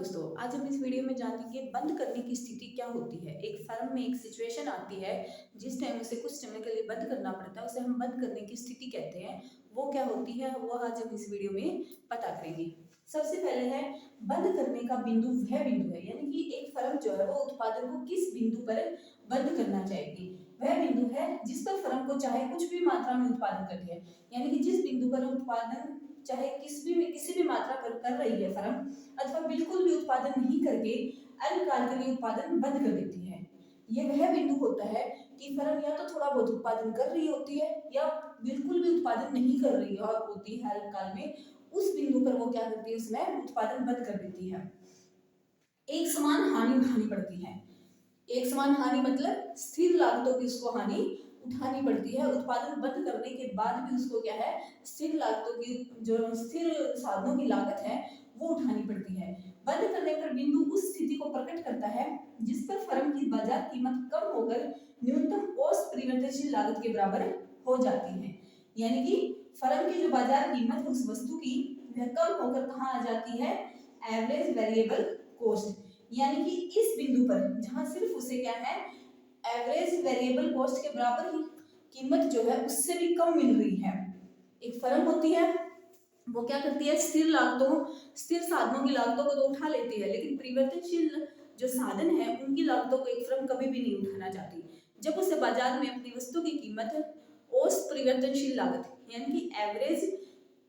दोस्तों, आज हम इस वीडियो में जानेंगे बंद करने की स्थिति क्या होती है। एक फर्म में एक सिचुएशन आती है जिस टाइम उसे कुछ समय के लिए बंद करना पड़ता है, उसे हम बंद करने की स्थिति कहते हैं। वो क्या होती है वो आज हम इस वीडियो में पता करेंगे। सबसे पहले है बंद करने का बिंदु, वह बिंदु है यानी कि एक फर्म जो है वो उत्पादन को किस बिंदु पर बंद करना चाहेगी। वह बिंदु है जिस पर फर्म को चाहे कुछ भी मात्रा में उत्पादन करनी है, यानी कि जिस बिंदु पर उत्पादन चाहे किसी भी मात्रा पर कर रही है फर्म, अथवा बिल्कुल भी उत्पादन नहीं करके अल्पकाल के लिए उत्पादन बंद कर देती है। ये वह बिंदु होता है कि फर्म या तो थोड़ा बहुत उत्पादन कर रही होती है या बिल्कुल भी उत्पादन नहीं कर रही है और होती है अल्पकाल में। उस बिंदु पर वो क्या करती है, उसमें उत्पादन बंद कर देती है। एक समान हानि उठानी पड़ती है। एक समान हानि मतलब स्थिर लागतों की उसको हानि उठानी पड़ती है। उत्पादन बंद करने के बाद भी उसको क्या है, स्थिर लागतों की, जो स्थिर साधनों की लागत है वो उठानी पड़ती है। बंद करने पर बिंदु उस स्थिति को प्रकट करता है जिस पर फर्म की बाजार कीमत कम होकर न्यूनतम औसत परिवर्तनशील लागत के बराबर हो जाती है। यानी कि फर्म की जो बाजार कीमत है उस वस्तु की, वह कम होकर कहाँ आ जाती है, एवरेज वेरिएबल कॉस्ट। यानी कि इस बिंदु पर जहां सिर्फ उसे क्या है, एवरेज वेरिएबल कॉस्ट के बराबर ही कीमत जो है उससे भी कम मिल रही है। एक फर्म होती है वो क्या करती है, स्थिर साधनों की लागतों को तो उठा लेती है, लेकिन परिवर्तनशील जो साधन है उनकी लागतों को एक फर्म कभी भी नहीं उठाना चाहती। जब उसे बाजार में अपनी वस्तु की कीमत औसत परिवर्तनशील लागत यानी कि एवरेज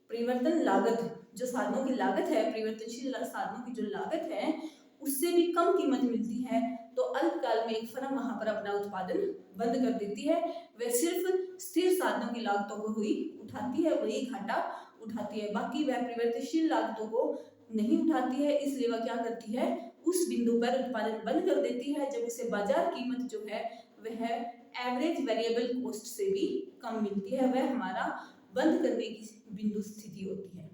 परिवर्तन लागत, जो साधनों की लागत है, परिवर्तनशील साधनों की जो लागत है उससे भी कम कीमत मिलती है, तो अल्पकाल में एक फर्म वहां पर अपना उत्पादन बंद कर देती है। वह सिर्फ स्थिर साधनों की लागतों को ही उठाती है, वही घाटा उठाती है, बाकी वह परिवर्तनशील लागतों को नहीं उठाती है। इसलिए वह क्या करती है, उस बिंदु पर उत्पादन बंद कर देती है जब उसे बाजार कीमत जो है वह एवरेज वेरिएबल कॉस्ट से भी कम मिलती है। वह हमारा बंद करने की बिंदु स्थिति होती है।